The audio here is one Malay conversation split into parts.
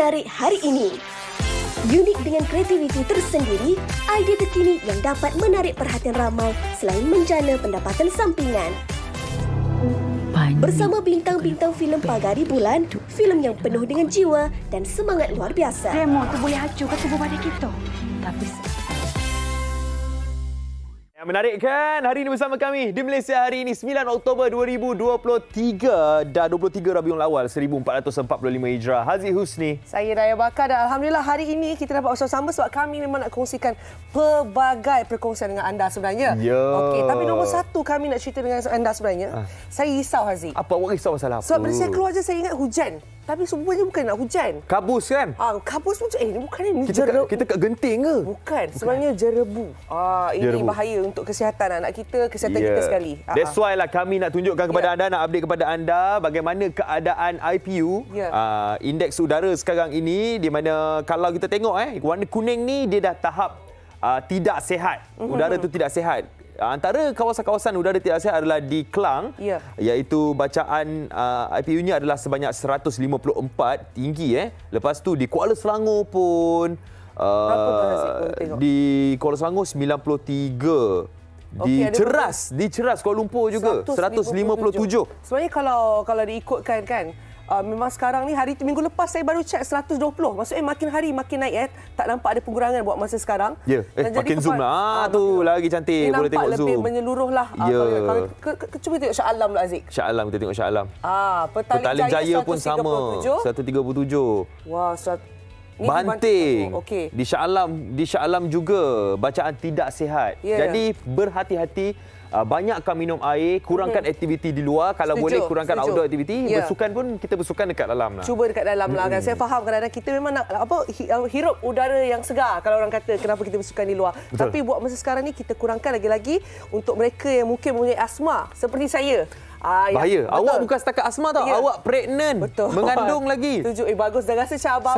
menarik hari ini. Unik dengan kreativiti tersendiri, idea terkini yang dapat menarik perhatian ramai selain menjana pendapatan sampingan. Bersama bintang-bintang filem Pagari Bulan, filem yang penuh dengan jiwa dan semangat luar biasa. Remote tu boleh hancurkan tubuh badan kita. Tapi yang menarik kan? Hari ini bersama kami di Malaysia hari ini 9 Oktober 2023 dan 23 Rabiul Awal 1445 Hijrah. Haziq Husni. Saya Raya Bakar dan Alhamdulillah hari ini kita dapat bersama-sama sebab kami memang nak kongsikan pelbagai perkongsian dengan anda sebenarnya. Ya. Okey, tapi nombor satu kami nak cerita dengan anda sebenarnya. Saya risau Haziq. Apa awak risau pasal apa? Sebab bila saya keluar je saya ingat hujan. Tapi sebenarnya bukan nak hujan. Kabus kan? Kabus macam ni bukan ni Kita kat genting ke? Bukan, sebenarnya jerebu. Ini Jerebu. bahaya untuk kesihatan anak kita, kesihatan kita sekali. That's why lah kami nak tunjukkan kepada anda, nak update kepada anda bagaimana keadaan IPU, indeks udara sekarang ini, di mana kalau kita tengok warna kuning ni dia dah tahap tidak sihat. Udara tu tidak sihat. Antara kawasan-kawasan udara tidak sihat adalah di Klang, iaitu bacaan IPU-nya adalah sebanyak 154, tinggi. Lepas tu di Kuala Selangor pun di Kuala Selangor 93. Di Ceras Kuala Lumpur juga 157. Sebenarnya kalau diikutkan kan, memang sekarang ni minggu lepas saya baru check 120. Maksudnya makin hari makin naik tak nampak ada pengurangan buat masa sekarang. Ya, makin zoom lah. Tu lagi cantik, boleh tengok zoom. Nampak lebih menyeluruh lah. Cuba tengok Shah Alam lah Aziz. Shah Alam, kita tengok Shah Alam. Petaling Jaya pun sama 137. Wah, Banting. Okey. Di Shah Alam juga bacaan tidak sihat. Jadi berhati-hati. Banyakkan minum air, kurangkan aktiviti di luar, kalau boleh kurangkan outdoor aktiviti. Bersukan pun kita bersukan dekat dalam lah. Cuba dekat dalam lah kan. Saya faham kadang-kadang kita memang nak hirup udara yang segar, kalau orang kata kenapa kita bersukan di luar. Betul. Tapi buat masa sekarang ni kita kurangkan lagi-lagi untuk mereka yang mungkin mempunyai asma seperti saya. Bahaya. Awak bukan setakat asma tau. Awak pregnant. Betul. Mengandung lagi. Tujuh. Bagus. Dah rasa macam abang.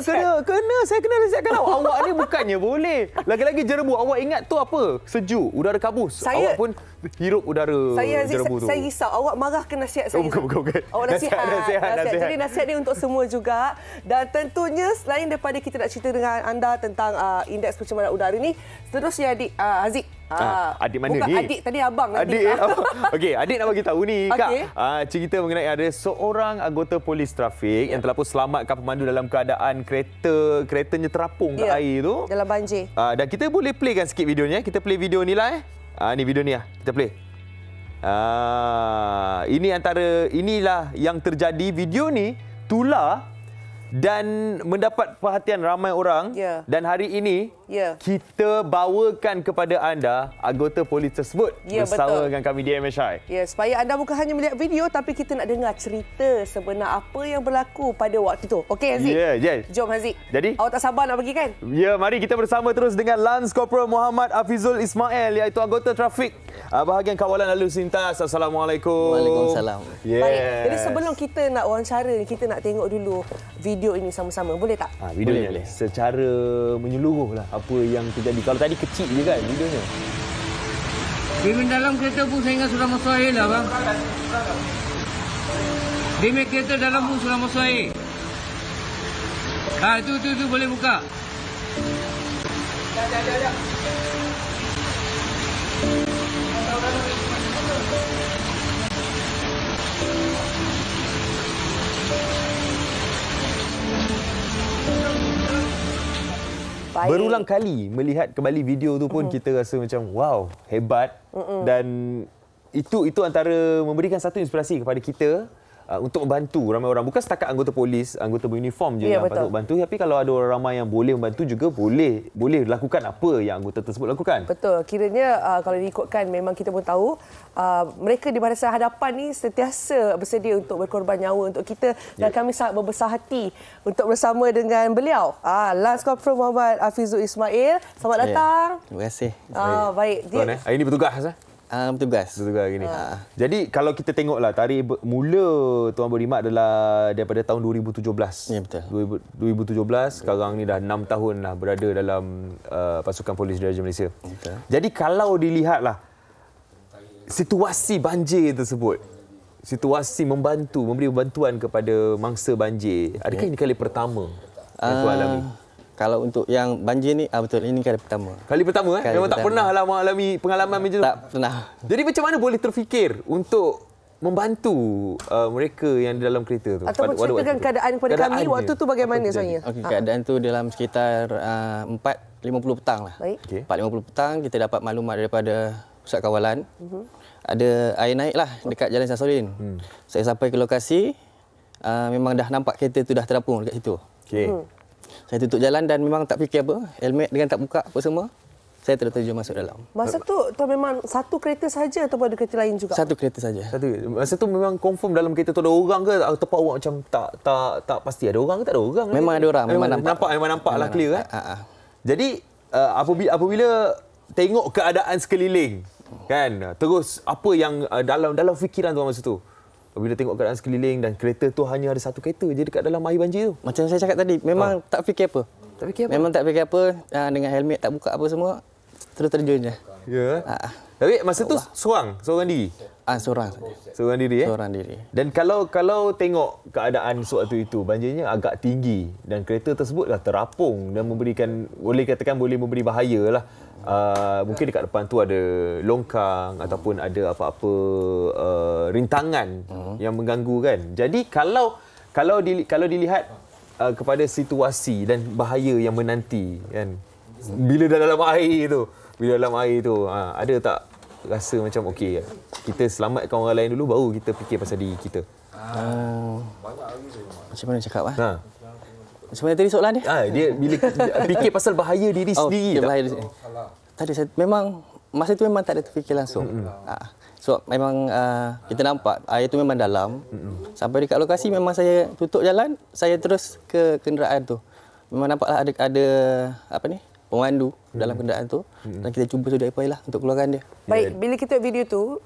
Saya kena nasihatkan awak. Awak ni bukannya boleh. Lagi-lagi jerebu. Awak ingat tu apa? Sejuk. Udara kabus. Awak pun hirup udara jerebu tu. Saya risau. Awak marah ke nasihat saya? Bukan. Awak nasihat. Jadi nasihat ni untuk semua juga. Dan tentunya selain daripada kita nak cerita dengan anda tentang indeks pencemaran udara ni, seterusnya adik Haziq. Adik mana bukan ni? Adik tadi abang. Adik. Okey, adik nak bagi tahu ni, Kak. Cerita mengenai ada seorang anggota polis trafik yang telah pun selamatkan pemandu dalam keadaan keretanya terapung ke air tu. Dalam banjir. Dan kita boleh playkan sikit videonya. Kita play video ni lah. Ni video ni lah. Kita play. Inilah yang terjadi. Video ni tular dan mendapat perhatian ramai orang. Dan hari ini kita bawakan kepada anda anggota polis tersebut bersama dengan kami di MSI. Supaya anda bukan hanya melihat video tapi kita nak dengar cerita sebenar apa yang berlaku pada waktu itu. Okey Haziq? Jom Haziq. Jadi? Awak tak sabar nak pergi kan? Ya, mari kita bersama terus dengan Lance Corporal Muhammad Afizul Ismail, iaitu anggota trafik bahagian kawalan lalu lintas. Assalamualaikum. Waalaikumsalam. Baik. Jadi sebelum kita nak wawancara ni, kita nak tengok dulu video ini sama-sama. Boleh tak? Videonya boleh. Secara menyeluruh lah apa yang terjadi. Kalau tadi kecil je kan videonya. Di dalam kereta pun saya ingat sudah masuk air lah bang. Di kereta dalam pun sudah masuk air. Itu boleh buka. Baik. Berulang kali melihat kembali video tu pun kita rasa macam wow, hebat. Dan itu antara memberikan satu inspirasi kepada kita untuk membantu ramai orang. Bukan setakat anggota polis, anggota beruniform je yang patut bantu, tapi kalau ada orang ramai yang boleh membantu juga, boleh lakukan apa yang anggota tersebut lakukan. Betul. Kiranya kalau diikutkan, memang kita pun tahu mereka di barisan hadapan ni sentiasa bersedia untuk berkorban nyawa untuk kita, dan kami sangat berbesar hati untuk bersama dengan beliau. Lance Corporal Muhammad Afizul Ismail. Selamat datang. Terima kasih. Baik. Hari ini bertugas. Bertugas gini. Jadi kalau kita tengoklah tarikh mula Tuan Berkhidmat adalah daripada tahun 2017. Ya, betul. 2017, sekarang ni dah 6 tahun lah berada dalam pasukan polis Diraja Malaysia. Betul. Jadi kalau dilihatlah situasi banjir tersebut, situasi memberi bantuan kepada mangsa banjir. Adakah ini kali pertama yang Tuan alami? Kalau untuk yang banjir ni, betul, ini kali pertama. Kali pertama Kali Memang tak pertama. pernah lah mengalami pengalaman macam tu? Tak pernah. Jadi macam mana boleh terfikir untuk membantu mereka yang di dalam kereta tu? Ataupun ceritakan keadaan kepada kami waktu tu bagaimana sebenarnya? Okey, keadaan tu dalam sekitar 4.50 petang lah. Baik. Okey. 4.50 petang, kita dapat maklumat daripada pusat kawalan. Ada air naik lah dekat Jalan Samsudin. Saya sampai ke lokasi, memang dah nampak kereta tu dah terapung dekat situ. Okey. Saya tutup jalan dan memang tak fikir apa. Helmet dengan tak buka apa semua. Saya terjun masuk dalam. Masa tu tuan memang satu kereta saja ataupun ada kereta lain juga? Satu kereta saja. Masa tu memang confirm dalam kereta tu ada orang ke ataupun awak macam tak pasti ada orang ke tak ada orang? Memang ada orang, memang nampak. Memang nampak lah clear kan? Jadi apabila tengok keadaan sekeliling kan, terus apa yang dalam fikiran tuan masa tu? Apabila tengok keadaan sekeliling dan kereta tu hanya ada satu kereta je dekat dalam air banjir tu. Macam saya cakap tadi, memang tak fikir apa. Tak fikir apa? Memang tak fikir apa, dengan helmet tak buka apa semua, terus terjun je. Ya. Tapi masa tu seorang diri. Seorang saja. Seorang diri Seorang diri. Dan kalau tengok keadaan sewaktu itu, banjirnya agak tinggi dan kereta tersebut dah terapung dan boleh memberi bahaya lah. Mungkin dekat depan tu ada longkang ataupun ada apa-apa rintangan yang mengganggu kan. Jadi kalau dilihat kepada situasi dan bahaya yang menanti kan, bila dalam air tu, ada tak rasa macam okey, kita selamatkan orang lain dulu baru kita fikir pasal diri kita? Macam mana cakap? Macam mana tadi soalan dia? Dia bila fikir pasal bahaya diri sendiri. Bahaya diri. Tadi saya memang masa tu memang tak ada terfikir langsung. So memang kita nampak air tu memang dalam. Sampai dekat lokasi memang saya tutup jalan, saya terus ke kenderaan tu. Memang nampaklah ada pemandu dalam kenderaan tu dan kita cuba sudah upaya lah untuk keluarkan dia. Baik, bila kita tengok video tu,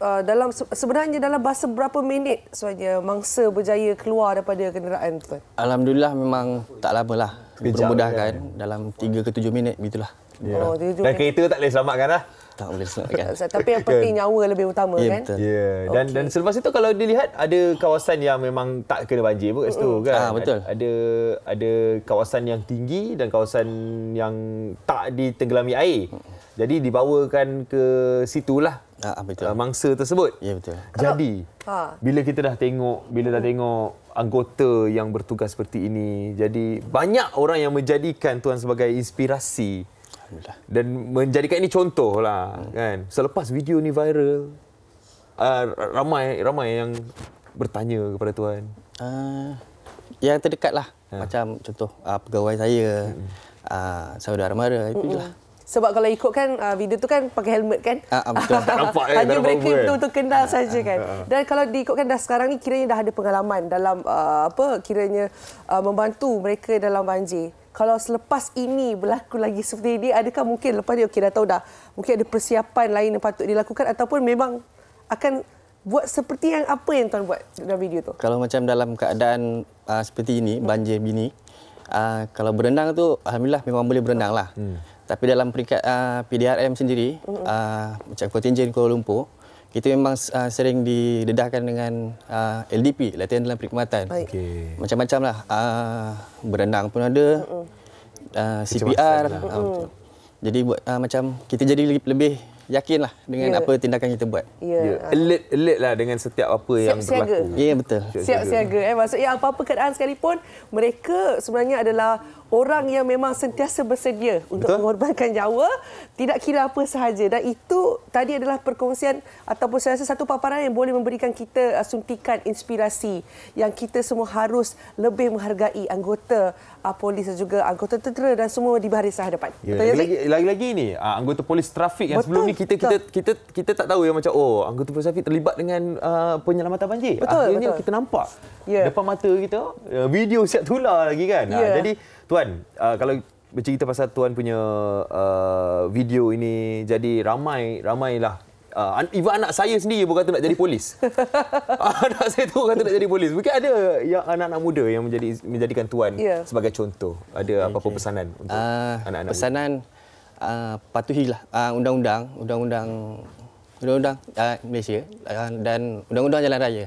sebenarnya dalam masa berapa minit sebenarnya mangsa berjaya keluar daripada kenderaan tu? Alhamdulillah memang tak lama lah. Dipermudahkan dalam 3 ke 7 minit begitulah. Dan kereta tak boleh selamatkan lah. Tak boleh selamatkan. Tapi yang penting nyawa lebih utama kan? Betul. Ya, dan selepas itu kalau dilihat ada kawasan yang memang tak kena banjir pun kat situ kan. Betul. Ada kawasan yang tinggi dan kawasan yang tak ditenggelami air. Jadi dibawakan ke situlah mangsa tersebut. Ya, betul. Jadi bila kita dah tengok anggota yang bertugas seperti ini, jadi banyak orang yang menjadikan tuan sebagai inspirasi. Dan menjadikan ini contoh lah kan. Selepas video ni viral, ramai yang bertanya kepada tuan. Yang terdekat lah. Macam contoh pegawai saya, saudara mara, itu je lah. Sebab kalau ikutkan video tu kan pakai helmet kan? Betul. Tak nampak hanya mereka untuk kenal saja kan. Dan kalau diikutkan dah sekarang ni kiranya dah ada pengalaman dalam kiranya membantu mereka dalam banjir. Kalau selepas ini berlaku lagi seperti ini, adakah mungkin lepas ni dah tahu dah mungkin ada persiapan lain yang patut dilakukan ataupun memang akan buat seperti yang apa yang tuan buat dalam video tu? Kalau macam dalam keadaan seperti ini, banjir bini, kalau berenang tu alhamdulillah memang boleh berenang lah. Tapi dalam peringkat PDRM sendiri, macam kontingen Kuala Lumpur, kita memang sering didedahkan dengan LDP, latihan dalam perkhidmatan. Macam-macam lah. Berenang pun ada, CPR. Jadi buat macam kita jadi lebih yakinlah dengan apa tindakan kita buat. Alert lah dengan setiap apa yang berlaku. Ya, betul. Siap siaga. Maksudnya apa-apa keadaan sekalipun, mereka sebenarnya adalah orang yang memang sentiasa bersedia untuk mengorbankan nyawa, tidak kira apa sahaja. Dan itu tadi adalah perkongsian ataupun saya rasa satu paparan yang boleh memberikan kita suntikan inspirasi yang kita semua harus lebih menghargai anggota polis dan juga anggota tentera dan semua di barisan hadapan. Lagi-lagi ni anggota polis trafik yang sebelum ni kita tak tahu yang macam anggota polis trafik terlibat dengan penyelamatan banjir. Akhirnya kita nampak depan mata kita video siap tular lagi kan. Jadi tuan, kalau bercerita pasal tuan punya video ini, jadi ramailah. Even anak saya sendiri pun kata nak jadi polis. Anak saya tu kata nak jadi polis. Mungkin ada yang anak-anak muda yang menjadikan tuan sebagai contoh. Ada apa-apa pesanan untuk anak-anak? Pesanan patuhilah undang-undang Malaysia dan undang-undang jalan raya.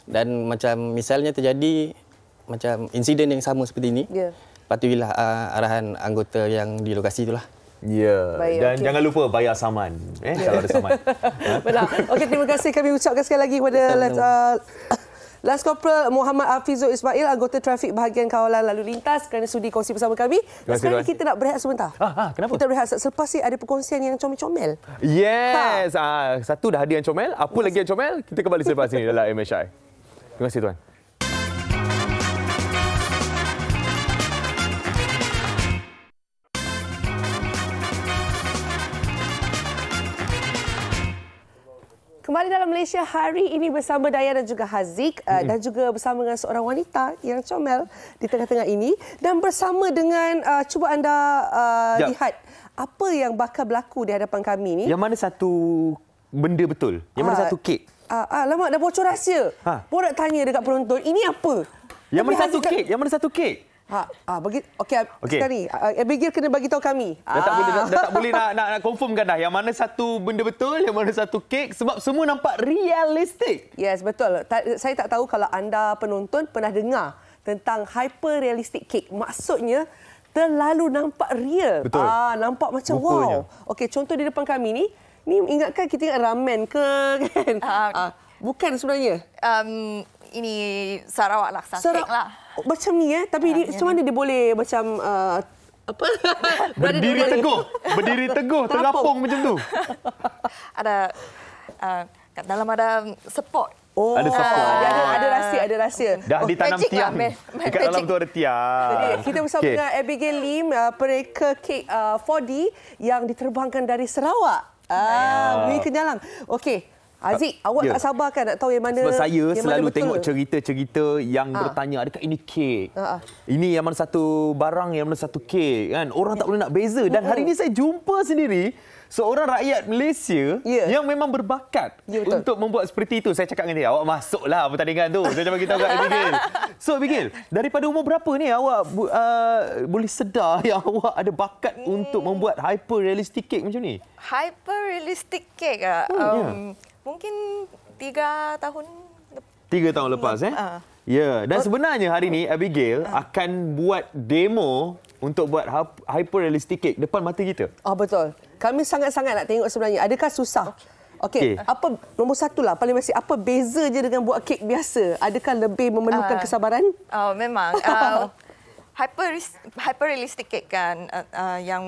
Dan macam misalnya terjadi macam insiden yang sama seperti ini, patuhilah arahan anggota yang di lokasi itulah. Ya, dan jangan lupa bayar saman kalau ada saman. Benar. Okey, terima kasih kami ucapkan sekali lagi kepada Lance Corporal Muhammad Hafizul Ismail, anggota trafik bahagian kawalan lalu lintas kerana sudi kongsi bersama kami. Dan sekarang kita nak berehat sebentar. Kenapa? Kita berehat selepas ni ada perkongsian yang comel-comel. Yes. Satu dah ada yang comel, apa lagi yang comel? Kita kembali selepas ini dalam MHI. Terima kasih tuan. Kembali dalam Malaysia hari ini bersama Daya dan juga Haziq dan juga bersama dengan seorang wanita yang comel di tengah-tengah ini, dan bersama dengan cuba anda lihat apa yang bakal berlaku di hadapan kami ni. Yang mana satu benda betul? Yang mana satu kek? Alamak, dah bocor rahsia. Borak tanya dekat penonton, ini apa? Yang mana satu kek? Yang mana satu kek? Okey. Sekarang ni Abigail kena bagi tahu kami. Dah tak boleh nak confirmkan dah yang mana satu benda betul, yang mana satu kek, sebab semua nampak realistik. Yes, betul. Saya tak tahu kalau anda penonton pernah dengar tentang hyper realistic cake. Maksudnya terlalu nampak real. Betul. Nampak macam rupanya. wow. Okey, contoh di depan kami ni ingatkan kita ingat ramen ke kan? Bukan sebenarnya. Ini Sarawak laksa kek lah. Macam ni tapi macam mana dia boleh macam apa? Berdiri teguh, terapung macam tu. Ada kat dalam ada support. Ada support. Ada rahsia. Dah ditanam magic tiang. lah, Dekat dalam tu ada tiang. Jadi, kita bersama dengan Abigail Lim, pereka kek 4D yang diterbangkan dari Sarawak. Beri kenyalang. Okey. Aziz, awak tak sabar kan nak tahu yang mana? Sebab saya yang selalu mana tengok cerita-cerita yang bertanya, adakah ini kek? Ini yang mana satu barang, yang mana satu kek, kan? Orang tak boleh nak beza. Dan hari ini saya jumpa sendiri seorang rakyat Malaysia yang memang berbakat untuk membuat seperti itu. Saya cakap dengan dia, awak masuklah pertandingan tu. Saya bagi tahu kat Abigail. So Abigail, daripada umur berapa ni awak boleh sedar yang awak ada bakat untuk membuat hyper realistic cake macam ni? Hyper realistic cake mungkin 3 tahun. 3 tahun lepas Ya, dan sebenarnya hari ni Abigail akan buat demo untuk buat hyper realistic cake depan mata kita. Betul. Kami sangat-sangat nak tengok sebenarnya. Adakah susah? Okey. Apa nombor satu lah paling mesti, apa beza je dengan buat kek biasa? Adakah lebih memerlukan kesabaran? Memang. Hyper realistic cake kan yang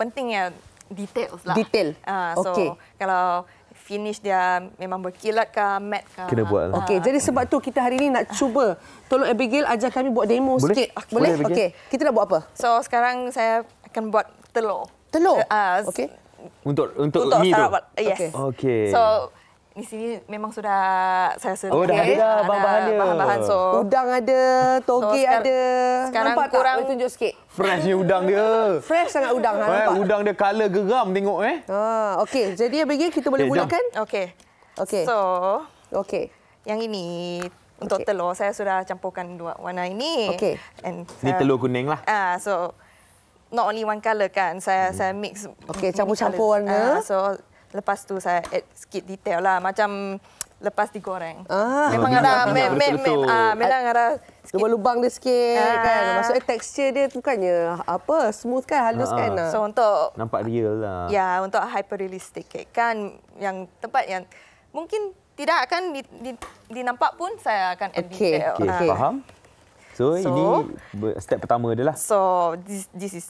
pentingnya details lah. Detail. So kalau finish dia memang berkilat ke, matte ke. Kena buat lah. Okey, jadi sebab tu kita hari ini nak cuba. Tolong Abigail ajar kami buat demo sikit. Boleh? Okey. Kita nak buat apa? So sekarang saya akan buat telur. Telur? Okey. Untuk mi tu? Sarawak. Yes. Okey. So di sini memang sudah saya sedia. Dah ada bahan-bahan dia. Bahan-bahan. So udang ada, toge ada. Sekarang nampak kurang tak? Tunjuk sikit. Freshnya udang dia. Fresh sangat udang. Nampak? Udang dia colour geram tengok Okey, jadi Abigail kita boleh mulakan? Okey. Okey. So okey. yang ini untuk telur saya sudah campurkan 2 warna ini. Okey. Ni telur kuning lah. So not only one colour kan. Saya mix. Okey, campur-campur warna. So lepas tu saya add sikit detail lah, macam lepas digoreng. Memang ada memang ada lubang-lubang dia sikit kan. Maksudnya tekstur dia bukannya apa, smooth kan, halus kan. So untuk nampak real lah. Ya, untuk hyper realistic cake kan, yang tempat yang mungkin tidak akan dinampak pun saya akan add detail. Okey, faham. So ini step pertama dia lah. So this is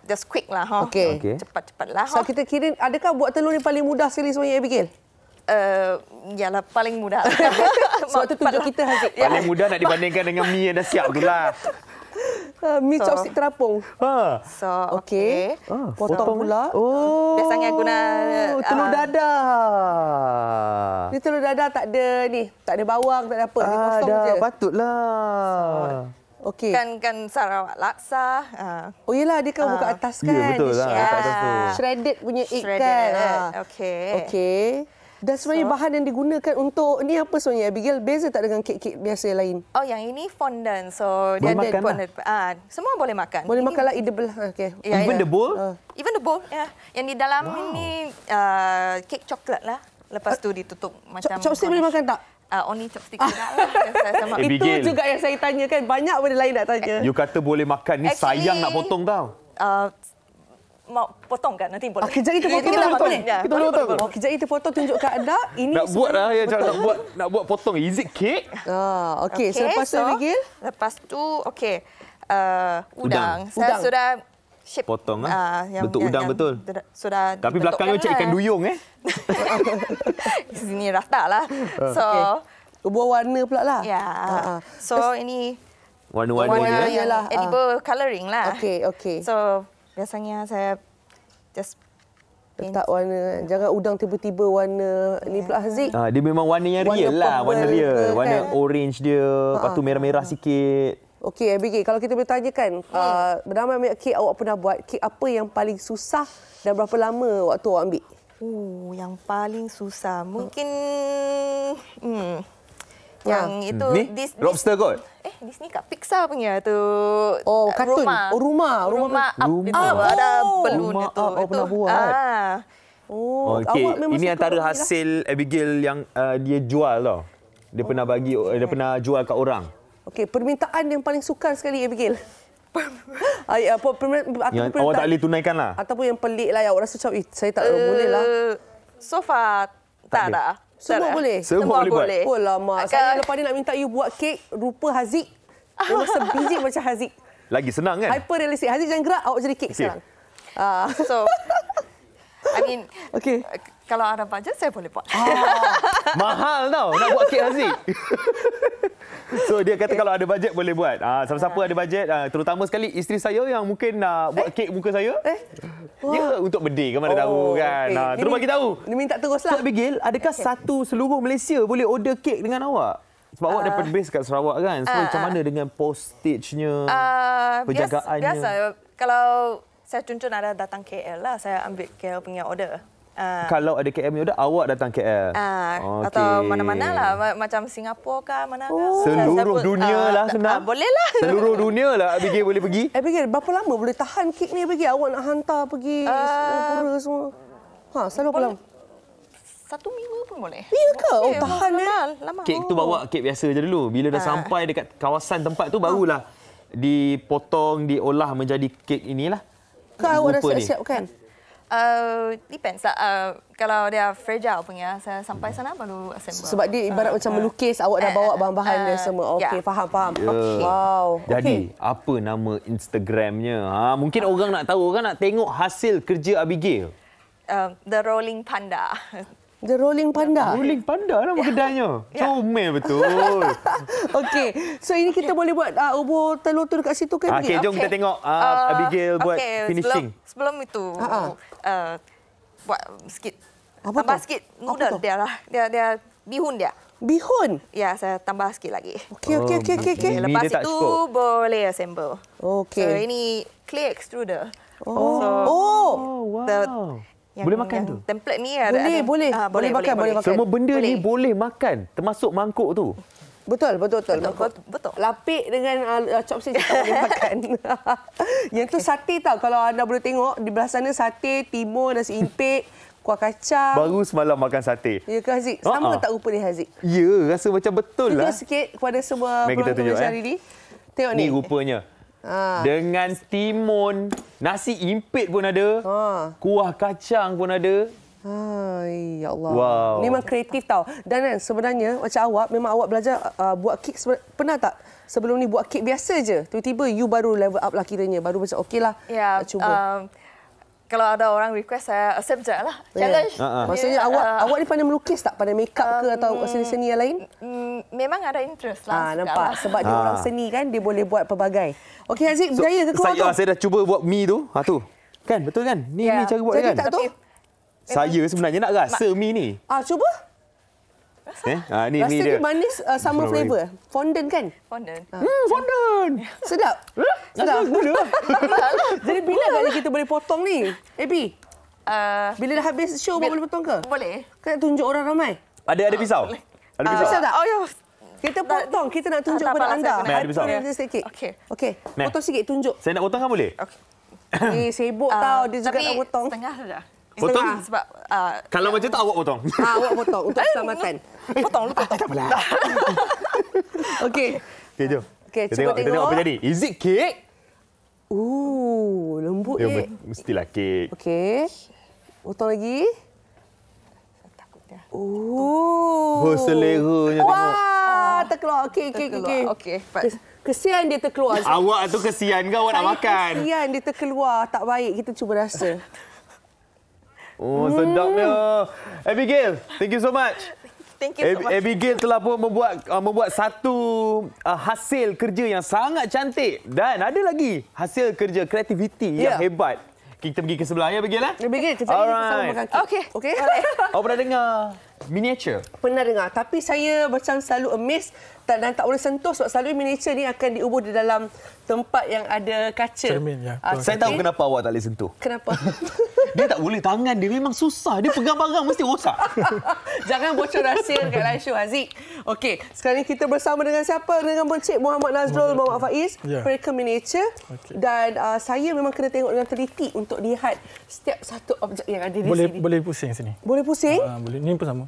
just quick lah. Okey. Cepat-cepat lah. So kita kira, adakah buat telur ni paling mudah sekali sebenarnya Abigail? Yalah, paling mudah. Sebab tu tunjuk kita Haziq. Paling mudah nak dibandingkan dengan mi yang dah siap tu lah. Mi chopstick terapung. So okey. Potong pula. Biasanya guna telur dadah. Ni telur dadah tak ada bawang, tak ada apa. Ni kosong je. Patutlah. Okey. Kan Sarawak laksa. Oh yelah, dia kan buka atas kan. Ya, betul lah. Yeah. Kat atas tu. Shredded punya egg Shredded. kan. Okey. Okey. Dan sebenarnya bahan yang digunakan untuk ni apa sebenarnya Abigail? Beza tak dengan kek-kek biasa yang lain? Oh, yang ini fondant. So Boleh dia makan ada semua boleh makan. Boleh ini, makan lah, edible. Okey. Even the bowl? Even the bowl, ya. Yang di dalam ini kek coklat lah. Lepas tu ditutup macam Chopstick boleh makan tak? only chopstick juga lah. Saya sama. Abigail. Itu juga yang saya tanya kan. Banyak benda lain nak tanya. You kata boleh makan ni, Actually, sayang nak potong tau. Mau potong kan nanti boleh. Kejap kita potong. Kita Boleh. Ya, Kita boleh potong. Oh, kejap kita potong tunjuk kat anda. Ini Nak buat lah ya, betul. nak buat potong. Is it cake? Okey. Selepas tu Abigail. Lepas tu okey. Udang. Saya Udang. sudah shape. Potong bentuk udang betul. Sudah Tapi belakangnya macam ikan duyung Di sini rata lah. So Buah warna pula lah. ya. So ini Warna-warna warna je. yang Yalah, edible colouring lah. Okey. So biasanya saya just Letak warna. Jangan udang tiba-tiba warna ni pula Haziq. Dia memang warna yang Warna real lah. Warna purple real. ke, Warna kan? orange dia. Lepas tu merah-merah sikit. Okey, Abigail, kalau kita boleh tanyakan, bernama banyak kek awak pernah buat, kek apa yang paling susah dan berapa lama waktu awak ambil? yang paling susah mungkin yang itu Ni? Lobster kot? di sini kat Pixar punya tu. Oh, kartun. Rumah. Rumah Up Rumah. itu ada balloon Rumah itu. Up, awak pernah buat? Okey, awak memang ini suka antara bagi lah. hasil Abigail yang dia jual tau. Dia pernah bagi, dia pernah jual kat orang. Okey, permintaan yang paling sukar sekali Abigail. Yang awak tak boleh tunaikan lah. Ataupun yang pelik lah, yang awak rasa macam, saya tak boleh lah. So far tak ada. Semua boleh? Semua boleh buat? Oh lama. Saya lepas ni nak minta you buat kek rupa Haziq. Memang sebiji macam Haziq. Lagi senang kan? Hyper realistic. Haziq jangan gerak, awak jadi kek sekarang. So I mean, Okey. kalau ada budget saya boleh buat. Mahal tau nak buat kek Haziq. So dia kata kalau ada bajet boleh buat. Siapa-siapa ada bajet, terutama sekali isteri saya yang mungkin nak buat kek muka saya. Ya, untuk birthday ke mana tahu kan. okey. Terus bagi tahu. Ni minta teruslah. Tok Abigail, adakah satu seluruh Malaysia boleh order kek dengan awak? Sebab awak dapat base kat Sarawak kan. So macam mana dengan postage-nya, penjagaannya? Biasa. Kalau saya contoh ada datang KL lah, saya ambil KL punya order. Kalau ada KL punya order, awak datang KL. Atau mana-mana lah, macam Singapura kah, mana kah. Seluruh dunia lah senang. Boleh lah. Seluruh dunia lah Abigail boleh pergi. Abigail, berapa lama boleh tahan kek ni Abigail? Awak nak hantar pergi Singapura semua. Selalu berapa lama? 1 minggu pun boleh. Ya ke? Oh, tahan lama. Kek tu bawa kek biasa je dulu. Bila dah sampai dekat kawasan tempat tu, barulah dipotong, diolah menjadi kek inilah. Ke awak dah Rupa ni. siap-siap kan? Depends. Kalau dia fragile punya, saya sampai sana baru assemble. Sebab dia ibarat macam melukis, awak dah bawa bahan-bahan dia semua. Okey, faham. Wow. Jadi, apa nama Instagramnya? Mungkin orang nak tahu, orang nak tengok hasil kerja Abigail. The Rolling Panda. The Rolling Panda. Rolling Panda nama kedainya. Comel betul. Okey. So ini kita boleh buat ubur telur tu dekat situ ke? Okey, jom kita tengok Abigail buat finishing. Sebelum itu, buat sikit. Apa tambah tu? sikit noodle dia lah. Dia bihun dia. Bihun. Ya, saya tambah sikit lagi. Okey. Ni Lepas dia tak itu cukup. boleh assemble. Okey. So ini clay extruder. Wow. Yang, Boleh makan yang tu? Template ni ada. Boleh makan. Semua benda ni Boleh. boleh makan, termasuk mangkuk tu. Betul. Betul. Lapik dengan chopstick tak boleh makan. Yang tu sate tau. Kalau anda boleh tengok, di belah sana sate, timur, nasi impik, kuah kacang. Baru semalam makan sate. Ya ke Haziq? Sama ke tak rupa dia Haziq? Ya, rasa macam betul lah. Tunjuk sikit kepada semua Mari kita penonton tunjuk, Malaysia hari ni. Tengok Ni ni. rupanya. Dengan timun, nasi impit pun ada. Kuah kacang pun ada. Ya Allah. Wow. Ni memang kreatif tau. Dan kan sebenarnya macam awak, memang awak belajar buat kek. Pernah tak sebelum ni buat kek biasa je? Tiba-tiba you baru level up lah kiranya. Baru macam okeylah Ya, nak cuba. kalau ada orang request, saya accept je lah. Challenge. Maksudnya awak ni pandai melukis tak? Pandai make up ke atau seni-seni yang lain? Memang ada interest lah. Nampak. Sebab dia orang seni kan, dia boleh buat pelbagai. Okey Haziq, berjaya ke keluar tu? Saya dah cuba buat mi tu. Tu. Kan, betul kan? Ni cara buat Jadi kan? tak tu? Saya sebenarnya nak rasa mi ni. Cuba. Ni Rasa mi dia dia. manis summer flavour. Fondant kan? Fondant. Fondant. Sedap. Sedap. Jadi bila kali kita boleh potong ni? Abi, bila dah habis show baru boleh potong ke? Boleh. Kita tunjuk orang ramai. Ada pisau? Ada pisau? Pisau tak? Oh, ya. Kita potong. Kita nak tunjuk tak kepada apalah, anda. saya kena ada pisau. Sikit. Okey. Potong sikit, tunjuk. Saya nak potong kan boleh? Okey. Sibuk tau. Dia juga Tapi nak potong. setengah saja. Potong? Sebab Kalau macam tu awak potong. Awak potong untuk keselamatan. potong lu potong. Okey. Okey, jom. Okey, Kita cuba tengok apa jadi. Is it cake? Lembut Ya, mestilah kek. Okey. Potong lagi. Berseleranya tengok. Wah, terkeluar. Okey. Okey. Kesian dia terkeluar. Awak tu kesian ke awak nak makan? Kesian dia terkeluar. Tak baik. Kita cuba rasa. Oh, sedapnya. Abigail, thank you so much. Thank you so much. Abigail telah pun membuat satu hasil kerja yang sangat cantik dan ada lagi hasil kerja kreativiti yang hebat. Kita pergi ke sebelah ya, Abigail. Abigail, kejap lagi kita sama makan kek. Okey. Awak pernah dengar miniature? Pernah dengar, tapi saya macam selalu amazed dan tak boleh sentuh sebab selalu miniature ni akan diubur di dalam tempat yang ada kaca. Cermin, ya. Saya tahu kenapa awak tak boleh sentuh. Kenapa? Dia tak boleh, tangan dia memang susah. Dia pegang barang mesti rosak. Jangan bocor rahsia dekat live show, Haziq. Okey, sekarang ni kita bersama dengan siapa? Dengan Encik Muhammad Nazrul, Muhammad Faiz, Mereka Miniature. Dan saya memang kena tengok dengan teliti untuk lihat setiap satu objek yang ada di sini. Boleh pusing sini. Boleh pusing? Boleh. Ni pun sama.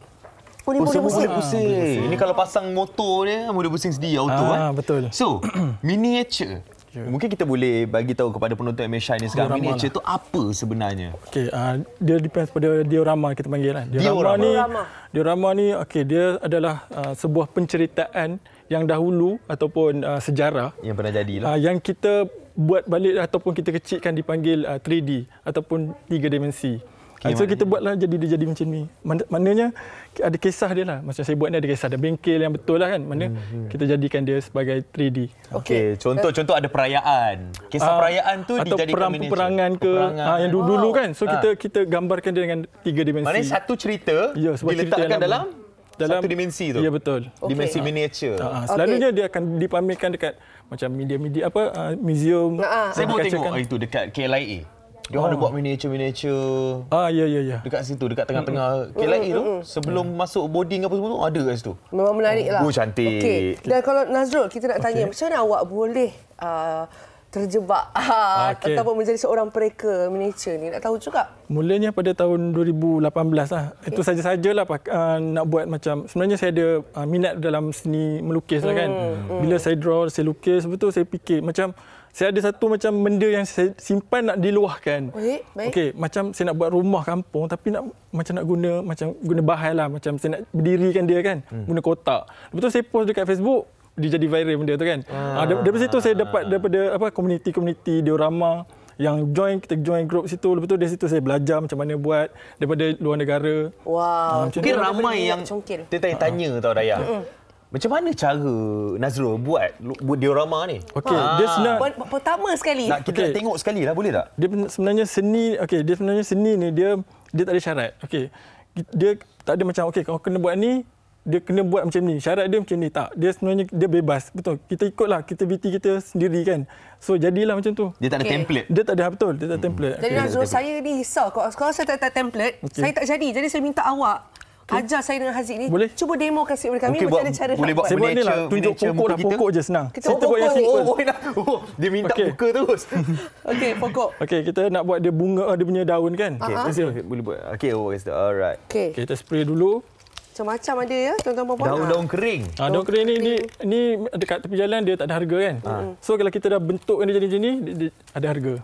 Boleh pusing. Ini kalau pasang motor dia, boleh pusing sendiri auto. Betul. So, miniature. Mungkin kita boleh bagi tahu kepada penonton MSHI ni sekarang, miniature tu apa sebenarnya? Okey, dia depends pada diorama kita panggil kan. Diorama ni okey, dia adalah sebuah penceritaan yang dahulu ataupun sejarah yang pernah jadilah. Yang kita buat balik ataupun kita kecilkan dipanggil 3D ataupun 3 dimensi. So kita buatlah dia jadi macam ni. Maknanya ada kisah dia lah. Macam saya buat ni ada kisah, ada bengkel yang betul lah kan. Mana kita jadikan dia sebagai 3D. Okey, contoh ada perayaan. Kisah perayaan tu atau dijadikan peperangan ke yang dulu kan. So kita gambarkan dia dengan 3 dimensi. Maknanya satu cerita diletakkan dalam satu dimensi tu. Ya betul. Dimensi miniature. Selalunya dia akan dipamerkan dekat macam media-media museum. Saya baru tengok itu dekat KLIA. Dia ada buat miniature. Ya. Dekat situ, dekat tengah-tengah KLIA tu. Sebelum masuk boarding apa semua tu, ada kat situ. Memang menarik lah. Cantik. Okay. Dan kalau Nazrul, kita nak tanya, macam mana awak boleh terjebak ataupun menjadi seorang pereka miniature ni? Nak tahu juga. Mulanya pada tahun 2018 lah. Itu saja-sajalah nak buat macam, sebenarnya saya ada minat dalam seni melukis lah kan. Bila saya draw, saya lukis, betul saya fikir macam saya ada satu macam benda yang saya simpan nak diluahkan. Baik. Okey, macam saya nak buat rumah kampung tapi nak guna bahan lah, macam saya nak berdirikan dia kan, guna kotak. Lepas tu saya post dekat Facebook, dia jadi viral benda tu kan. Dari situ saya dapat daripada komuniti diorama yang kita join group situ. Lepas tu dari situ saya belajar macam mana buat daripada luar negara. Wow. Mungkin ramai yang tanya tau Dayah. Macam mana cara Nazrul buat diorama ni? Okey, dia senang. Pertama sekali. Kita tengok sekali lah, boleh tak? Dia sebenarnya seni ni dia tak ada syarat. Okey. Dia tak ada macam kau kena buat ni, dia kena buat macam ni. Syarat dia macam ni tak. Dia sebenarnya dia bebas. Betul. Kita ikutlah aktiviti kita sendiri kan. So jadilah macam tu. Dia tak ada template. Dia tak ada dia tak ada template. Jadi Nazrul, saya ni risau kalau saya tak template, saya tak jadi. Jadi saya minta awak ajar saya dengan Haziq ni. Boleh. Cuba demo kasih kepada kami macam mana cara boleh buat saya buat ni lah, tunjuk pokok lah, pokok je senang. Saya buat yang simple. Dia minta buka terus. Okey, pokok. Okey, kita nak buat dia bunga, dia punya daun kan. Boleh buat. Okey, alright. Okey. Kita spray dulu. Macam-macam ada ya, tuan-tuan puan-puan. Daun-daun kering. Daun kering ni dekat tepi jalan dia tak ada harga kan. So kalau kita dah bentukkan dia jadi macam ni, dia ada harga.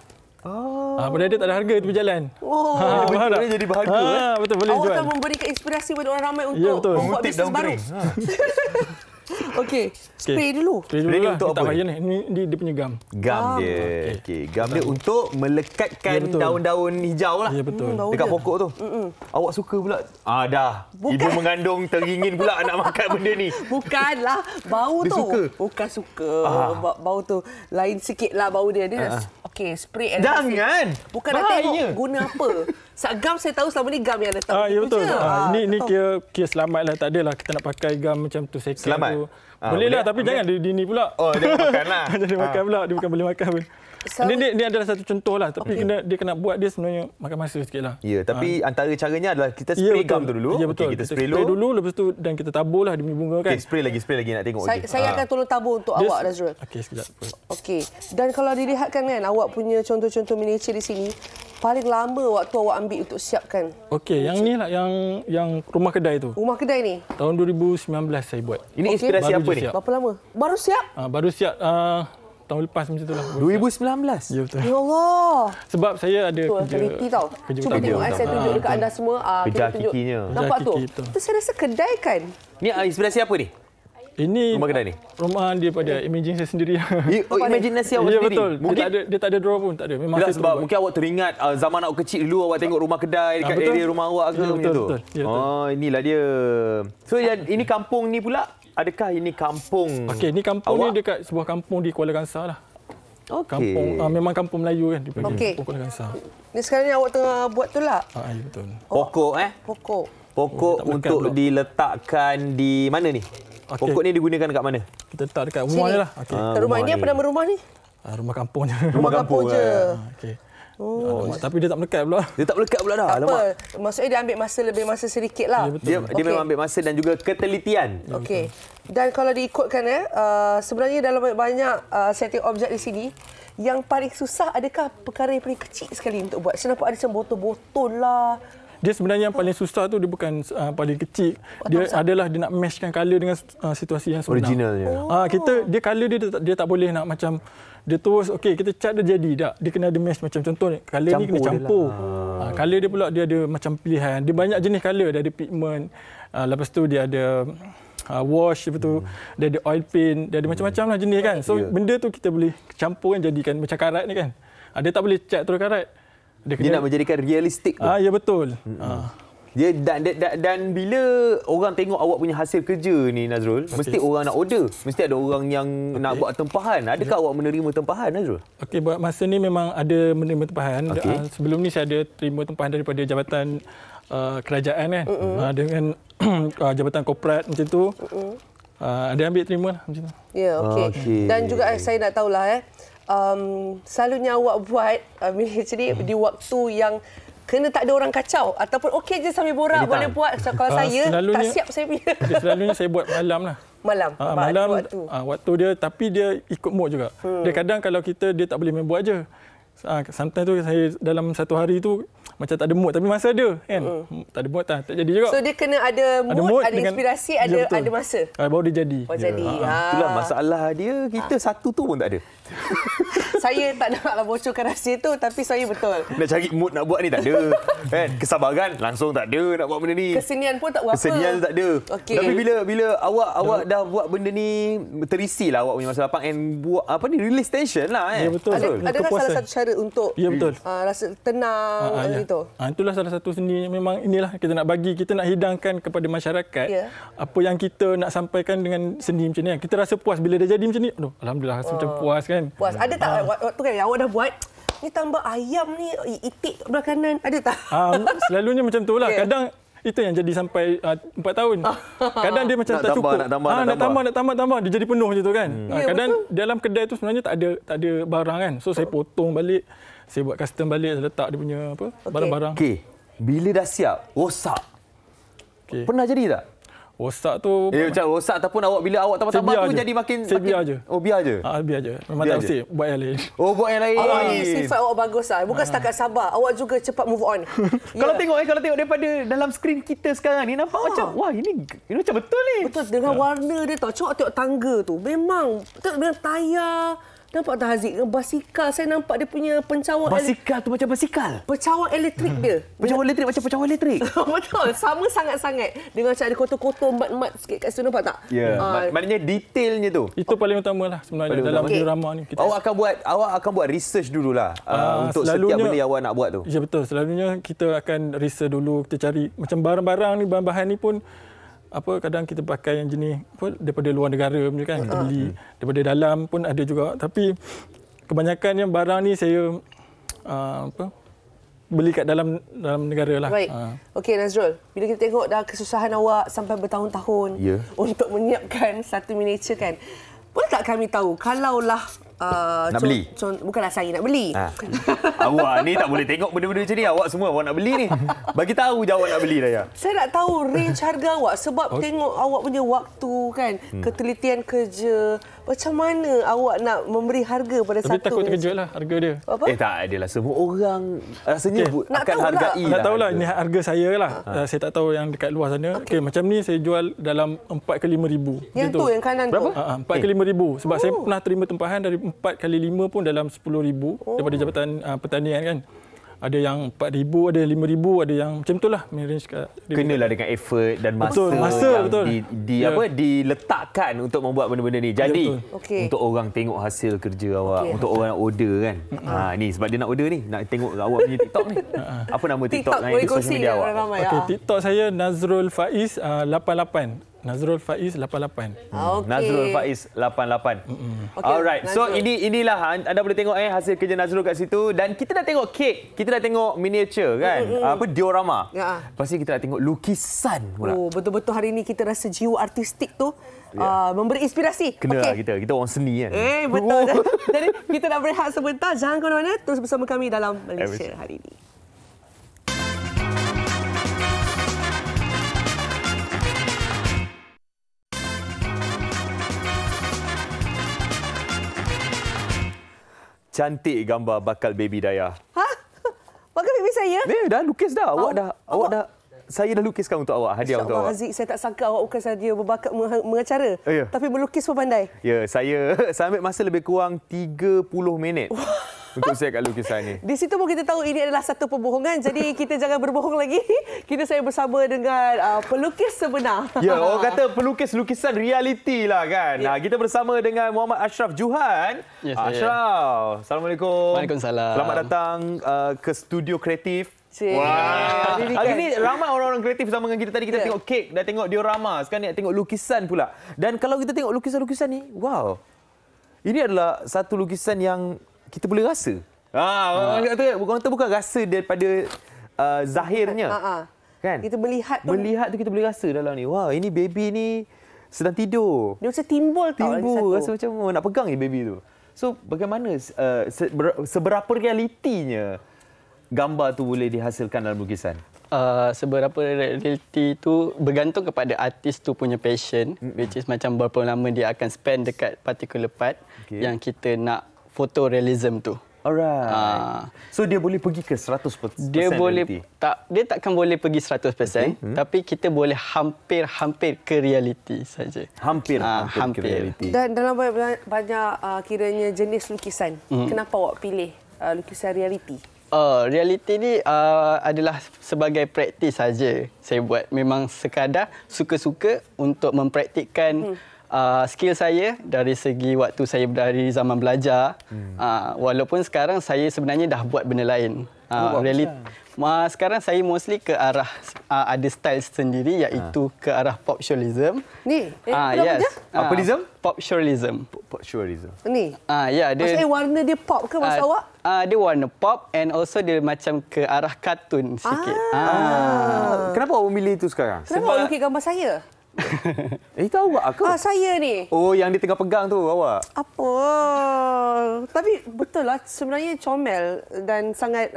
Pada dia tak ada harga tepi jalan. Dia jadi berharga. Betul, boleh jual. Awak jual. tak memberikan inspirasi kepada orang ramai untuk membuat bisnes baru. Okey, spray dulu. Spray dulu lah. Untuk kita apa? payah ni dia punya gam. Gam dia. Okey, gam dia untuk melekatkan daun-daun hijau lah. Ya betul. Dekat pokok tu. Awak suka pula? Dah. Ibu mengandung teringin pula nak makan benda ni. Bukanlah bau dia tu. Suka. Bukan suka. Bau tu lain sikitlah bau dia. Okey, spray and jangan. Bukan nak tengok guna apa. Gam saya tahu selama ni gam yang datang. Ya betul. Ini kira selamat lah. Tak adalah kita nak pakai gam macam tu second selamat. Tu. Boleh lah tapi jangan dini pula. Jangan makan lah. Jangan makan pula. Dia bukan boleh makan pun. Ini adalah satu contoh lah. Tapi dia kena buat dia sebenarnya makan masa sikit lah. Ya, tapi antara caranya adalah kita spray gam tu dulu. Ya betul. Kita spray dulu. Lepas tu dan kita tabur lah dia punya bunga kan. Spray lagi nak tengok. Saya akan tolong tabur untuk awak Nazrul. Okey, sekejap. Okey. Dan kalau dilihatkan kan awak awak punya contoh-contoh miniature di sini, paling lama waktu awak ambil untuk siapkan? Okey, yang ni lah yang rumah kedai tu. Rumah kedai ni? Tahun 2019 saya buat. Ini inspirasi Baru apa je ni? siap. Berapa lama? Baru siap? Baru siap tahun lepas macam tu lah. 2019? Ya, betul. Ya Allah. Sebab saya ada Betul, kerja. teliti tau. Kerja Cuba utama. tengok saya tunjuk dekat anda semua. Kejar kita tunjuk. kikinya. Nampak Kejar tu? kiki tu. Itu saya rasa kedai kan? Ni inspirasi apa ni? Ini Rumah kedai ni? Rumah daripada imaging saya sendiri. Imaginasi awak Ya, sendiri? betul. Mungkin Dia tak ada draw pun, tak ada. Memang Yelah, saya sebab terus mungkin awak teringat zaman awak kecil dulu awak tengok rumah kedai dekat betul. area rumah awak ke Ya, macam betul, tu. betul. Ya, betul. Oh, inilah dia. So ini kampung ni pula, adakah ini kampung? Okey, ni kampung awak? ni dekat sebuah kampung di Kuala Kangsar lah. Okey. Kampung memang kampung Melayu kan, dipanggil Okey. Kampung Kuala Kangsar. Ni sekarang ni awak tengah buat tu lah? Ya, betul. Pokok Pokok. Pokok Tak melekat untuk pula. diletakkan di mana ni? Okey. Pokok ni digunakan dekat mana? Kita letak dekat rumah Sini. ni lah. Okey. Kat rumah ni apa nama rumah ni? Rumah kampung je. Rumah kampung je. Okey. Alamak, tapi dia tak melekat pula. Dia tak melekat pula dah. Tak apa. Alamak. Maksudnya dia ambil masa sedikit lah. Ya, betul. Dia Okey. memang ambil masa dan juga ketelitian. Okey. Dan kalau diikutkan sebenarnya dalam banyak setting objek di sini, yang paling susah adakah perkara yang paling kecil sekali untuk buat? Saya nampak ada macam botol-botol lah. Dia sebenarnya yang paling susah tu dia bukan paling kecil. Dia adalah dia nak meshkan colour dengan situasi yang sebenar. Originalnya. Dia colour dia tak boleh nak macam dia terus okey kita cat dia jadi tak. Dia kena ada mesh macam contoh ni. Colour ni kena campur. Colour dia pula dia ada macam pilihan. Dia banyak jenis colour, dia ada pigment. Lepas tu dia ada wash, lepas tu dia ada oil paint, dia ada macam-macam lah jenis kan. So benda tu kita boleh campur kan jadikan macam karat ni kan. Dia tak boleh cat terus karat. Dia nak menjadikan realistik tu. Ya betul. Dia dan bila orang tengok awak punya hasil kerja ni Nazrul, mesti orang nak order. Mesti ada orang yang nak buat tempahan. Adakah awak menerima tempahan Nazrul? Okey, buat masa ni memang ada menerima tempahan. Okey. Sebelum ni saya ada terima tempahan daripada jabatan kerajaan kan. Dengan jabatan korporat macam tu. Ada ambil terima lah macam tu. Ya, okey. Okey. Dan juga saya nak tahulah selalunya awak buat miniature ni di waktu yang kena tak ada orang kacau ataupun okey je sambil borak Anytime. boleh buat. Kalau saya tak selalunya- siap saya punya. Selalunya saya buat malam lah. Malam. Malam waktu. waktu dia, tapi dia ikut mood juga. Dia kadang kalau dia tak boleh main buat je. Sometimes tu saya dalam satu hari tu macam tak ada mood tapi masa ada kan. Tak ada mood tak jadi juga. So dia kena ada mood, ada dengan- inspirasi, Ya, betul. ada masa. Baru dia jadi. Baru jadi. Itulah masalah dia. Kita satu tu pun tak ada. Saya tak naklah bocorkan rahsia tu tapi saya betul. Nak cari mood nak buat ni tak ada. Kan? Kesabaran langsung tak ada nak buat benda ni. Kesenian pun tak berapa. Kesenian tak ada. Okey. Tapi bila awak dah buat benda ni, terisi lah awak punya masa lapang and buat release tension lah Ya, betul. Adakah salah Kepuasan. satu cara untuk Ya, betul. rasa tenang ya. gitu? Itulah salah satu seni memang inilah kita nak bagi, kita nak hidangkan kepada masyarakat Ya. apa yang kita nak sampaikan dengan seni macam ni. Kita rasa puas bila dah jadi macam ni. Aduh, alhamdulillah rasa macam puas kan. Puas. Ada tak waktu kan awak dah buat ni tambah ayam ni itik kat belah kanan ada tak? Selalunya macam tu lah. Ya. Kadang itu yang jadi sampai 4 tahun. Kadang dia macam Nak tak tambah, cukup. nak tambah. Dia jadi penuh macam tu kan. Ya, Kadang dalam kedai tu sebenarnya tak ada barang kan. So saya potong balik, saya buat custom balik, saya letak dia punya barang-barang. Okey. Bila dah siap, rosak. Okey. Pernah jadi tak? Rosak tu Macam rosak ataupun bila awak tambah-tambah biar tu je. jadi makin... Saya biar je. Oh, biar je? biar je. Memang Biar tak je. usik buat yang lain. Oh, buat yang lain. Awak ni sifat awak bagus lah. Bukan setakat sabar. Awak juga cepat move on. Kalau tengok daripada dalam skrin kita sekarang ni nampak macam wah ini macam betul ni. Betul dengan warna dia tau. Cuba tengok tangga tu. Memang dengan tayar. Nampak tak Haziq? Dengan basikal saya nampak dia punya pencawang Basikal tu macam basikal. pencawang elektrik dia. Pencawang elektrik macam pencawang elektrik. Betul. Sama sangat-sangat. Dengan macam ada kotor-kotor mat-mat sikit kat situ. Nampak tak? Ya, maknanya detailnya tu. Itu paling utama lah sebenarnya Paling dalam utama. diorama ni. Kita Awak akan buat research dululah untuk setiap selalunya- benda yang awak nak buat tu. Ya betul. Selalunya kita akan research dulu, kita cari macam barang-barang ni, bahan-bahan ni pun kadang kita pakai yang jenis daripada luar negara punya kan, kita beli daripada dalam pun ada juga, tapi kebanyakannya barang ni saya beli kat dalam negara lah. Baik. Okey Nazrul, bila kita tengok dah kesusahan awak sampai bertahun-tahun Ya. untuk menyiapkan satu miniature kan. Boleh tak kami tahu kalaulah beli? Bukanlah saya nak beli. Awak ni tak boleh tengok benda-benda macam ni. Awak semua awak nak beli ni. Bagi tahu je awak nak beli dah ya. Saya nak tahu range harga awak sebab tengok awak punya waktu kan, ketelitian kerja. Macam mana awak nak memberi harga pada Tapi satu? takut terkejut lah harga dia. Apa? Tak adalah. Semua orang rasanya Nak akan tahu hargai Tak tahulah ini harga saya lah. Saya tak tahu yang dekat luar sana. Okey, macam ni saya jual dalam 4 ke 5 ribu. Yang tu yang kanan Berapa? tu. 4 ke 5 ribu. Sebab saya pernah terima tempahan dari 4 kali 5 pun dalam 10 ribu daripada Jabatan Pertanian kan. Ada yang 4,000, ada 5,000, ada yang macam itulah. Kenalah dengan effort dan masa, yang betul. diletakkan untuk membuat benda-benda ni. Jadi untuk orang tengok hasil kerja awak, untuk orang nak order kan. Ni sebab dia nak order ni, nak tengok awak punya TikTok ni. Apa nama TikTok yang di social media awak? TikTok saya Nazrul Faiz 88. Nazrul Faiz 88. Nazrul Faiz 88. Alright. So inilah anda boleh tengok hasil kerja Nazrul kat situ, dan kita dah tengok kek, kita dah tengok miniature kan. Apa diorama. Pasti kita dah tengok lukisan pula. Betul-betul hari ini kita rasa jiwa artistik tu memberi inspirasi. Kenalah kita orang seni kan. Betul. Jadi kita nak berehat sebentar, jangan ke mana-mana, terus bersama kami dalam Malaysia hari ini. Cantik gambar bakal baby Dayah. Bakal baby saya? Dah lukis dah. Awak dah saya dah lukiskan untuk awak, hadiah untuk awak. Haziq, saya tak sangka awak bukan saja berbakat mengacara, tapi melukis pun pandai. Ya, saya ambil masa lebih kurang 30 minit untuk siapkan lukisan ni. Di situ pun kita tahu ini adalah satu pembohongan. Jadi kita jangan berbohong lagi. Saya bersama dengan pelukis sebenar. Ya, orang kata pelukis lukisan realiti lah kan. Kita bersama dengan Muhammad Ashraf Juhan. Ashraf, Assalamualaikum. Waalaikumsalam. Selamat datang ke studio kreatif. Wah. Hari ni ramai orang-orang kreatif sama dengan kita. Tadi kita tengok kek, dah tengok diorama, sekarang ni tengok lukisan pula. Dan kalau kita tengok lukisan-lukisan ni, wow. Ini adalah satu lukisan yang kita boleh rasa. Orang kata bukan rasa daripada zahirnya. Kan? Kita melihat tu kita boleh rasa dalam ni. Wah, ini baby ni sedang tidur. Dia macam timbul rasa macam nak pegang ni baby tu. So, bagaimana seberapa realitinya gambar tu boleh dihasilkan dalam lukisan? Seberapa realiti tu bergantung kepada artis tu punya passion, which is macam berapa lama dia akan spend dekat particular part yang kita nak photorealism tu. Alright. So dia boleh pergi ke 100%? Dia takkan boleh pergi 100%, tapi kita boleh hampir ke realiti saja. Hampir ke realiti. Dan dalam banyak kiranya jenis lukisan, kenapa awak pilih lukisan realiti? Realiti ni adalah sebagai praktis saja saya buat. Memang sekadar suka-suka untuk mempraktikkan skill saya dari segi waktu saya dari zaman belajar. Walaupun sekarang saya sebenarnya dah buat benda lain. Sekarang saya mostly ke arah ada style sendiri, iaitu ke arah pop surrealism. Ni, Apaism? Pop surrealism. Pop surrealism. Ni. Dia maksudnya warna dia pop ke masa awak? Dia warna pop and also dia macam ke arah kartun sikit. Kenapa awak memilih itu sekarang? Kenapa awak lukis gambar saya? Itu awak ke? Saya ni. Oh, yang dia tengah pegang tu awak? Apa? Tapi betul lah, sebenarnya comel dan sangat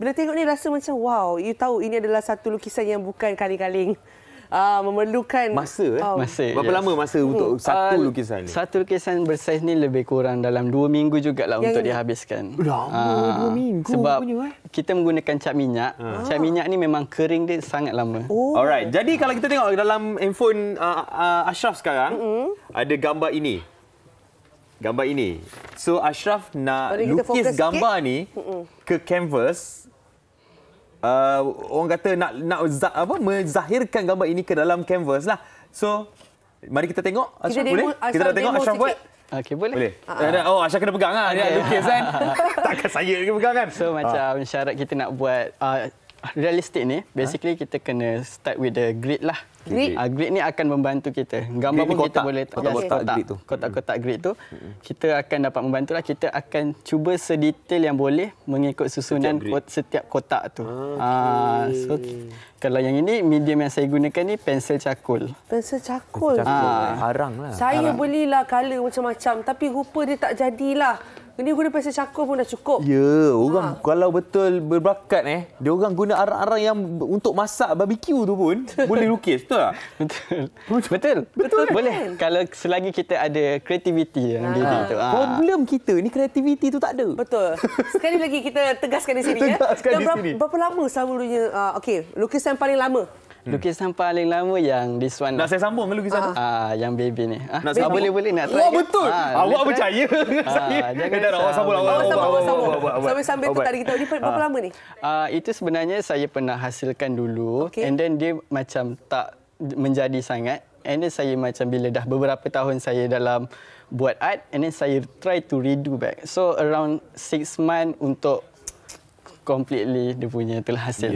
bila tengok ni rasa macam wow, you tahu ini adalah satu lukisan yang bukan kaling-kaling. Memerlukan masa. Berapa lama masa untuk satu lukisan ni? Satu lukisan bersaiz ni lebih kurang dalam 2 minggu jugalah untuk dihabiskan. Lama 2 minggu sebab punya, kita menggunakan cat minyak. Cat minyak ni memang kering dia sangat lama. Alright. Jadi kalau kita tengok dalam handphone Ashraf sekarang, ada gambar ini. So Ashraf nak lukis gambar ni ke canvas. Orang kata nak menzahirkan gambar ini ke dalam canvas lah. So, mari kita tengok. Ashraf boleh? Kita dah tengok Ashraf buat? Okey, boleh. Ashraf kena pegang lah. Dia lukis kan. Takkan saya kena pegang kan. So, macam syarat kita nak buat realistik ni, basically kita kena start with the grid lah. Grid? Grid ni akan membantu kita. Gambar Grid ni pun kita kotak. boleh Kotak-kotak grid tu. Kotak-kotak grid tu. Kita akan dapat membantu lah. Kita akan cuba sedetail yang boleh mengikut susunan setiap kotak tu. So, kalau yang ini, medium yang saya gunakan ni pensel cakul. Pensel cakul. Arang lah. Saya belilah colour macam-macam tapi rupa dia tak jadilah. Ini guna pensel cakul pun dah cukup. Ya, orang kalau betul berbakat dia orang guna arang-arang yang untuk masak barbecue tu pun boleh lukis, betul tak? Betul. Boleh. Kalau selagi kita ada kreativiti yang diri tu. Problem kita ni kreativiti tu tak ada. Betul. Sekali lagi kita tegaskan di sini. Tegaskan di sini. Berapa lama selalunya lukisan paling lama? Lukisan paling lama yang this one. Nak saya sambung ke lukisan tu? Yang baby ni. Nak sambung? Boleh nak try. Wah, betul. Awak percaya dengan saya. Jangan awak sambung. Sambil tu tadi kita ni berapa lama ni? Itu sebenarnya saya pernah hasilkan dulu. And then dia macam tak menjadi sangat. And then saya macam bila dah beberapa tahun saya dalam buat art. And then saya try to redo back. So around 6 months untuk completely dia punya telah hasil.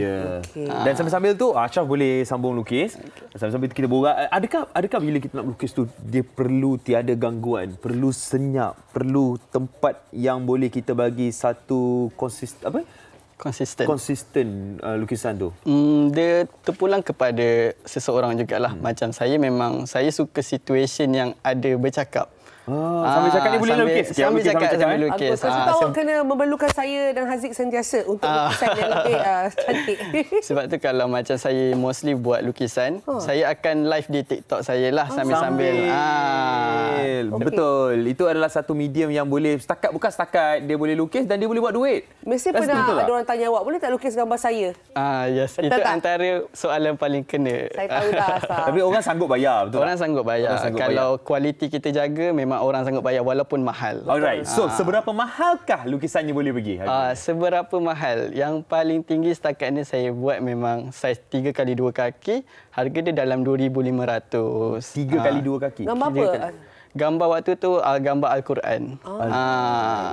Dan sambil-sambil tu Ashraf boleh sambung lukis. Sambil-sambil kita borak. Adakah bila kita nak lukis tu dia perlu tiada gangguan, perlu senyap, perlu tempat yang boleh kita bagi satu konsisten lukisan tu? Dia terpulang kepada seseorang jugalah. Macam saya suka situasi yang ada bercakap. Sambil cakap ni boleh lukis. Sambil lukis. Sebab awak kena memerlukan saya dan Haziq sentiasa untuk lukisan yang lebih cantik. Sebab tu kalau macam saya mostly buat lukisan, saya akan live di TikTok saya lah sambil-sambil. Betul. Itu adalah satu medium yang boleh bukan setakat dia boleh lukis dan dia boleh buat duit. Mesti pernah ada orang tanya awak, boleh tak lukis gambar saya? Yes. Betul itu tak? antara soalan paling kena. Saya tahu dah asal. Tapi orang sanggup bayar, betul Orang sanggup bayar. Kalau kualiti kita jaga, memang orang sanggup bayar walaupun mahal. Alright. So, seberapa mahalkah lukisannya boleh pergi? Seberapa mahal? Yang paling tinggi setakat ni saya buat memang saiz 3x2 kaki. Harga dia dalam 2,500. 3x2 kaki? Gambar apa? Gambar waktu tu gambar Al-Quran.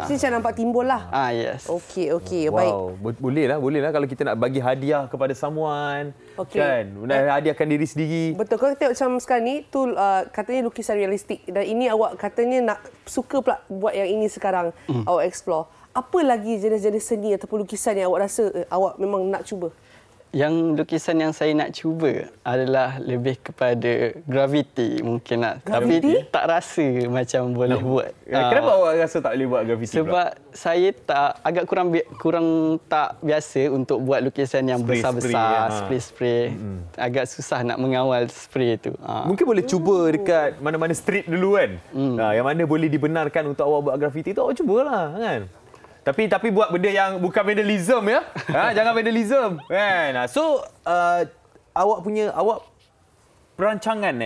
Sini saya nampak timbul lah. Yes. Okey, baik. Boleh lah kalau kita nak bagi hadiah kepada someone. Kan? Hadiahkan diri sendiri. Betul. Kalau kita tengok macam sekarang ni, tu katanya lukisan realistik. Dan ini awak katanya nak suka pula buat yang ini sekarang. Awak explore. Apa lagi jenis-jenis seni ataupun lukisan yang awak rasa awak memang nak cuba? Yang lukisan yang saya nak cuba adalah lebih kepada graviti mungkin lah. Tapi tak rasa macam boleh buat. Kenapa awak rasa tak boleh buat graviti? Sebab saya agak kurang tak biasa untuk buat lukisan yang besar-besar, spray. Agak susah nak mengawal spray tu. Mungkin boleh cuba dekat mana-mana street dulu kan. Yang mana boleh dibenarkan untuk awak buat graviti tu awak cubalah kan. Tapi buat benda yang bukan vandalism ya. Jangan vandalism kan. So awak perancangan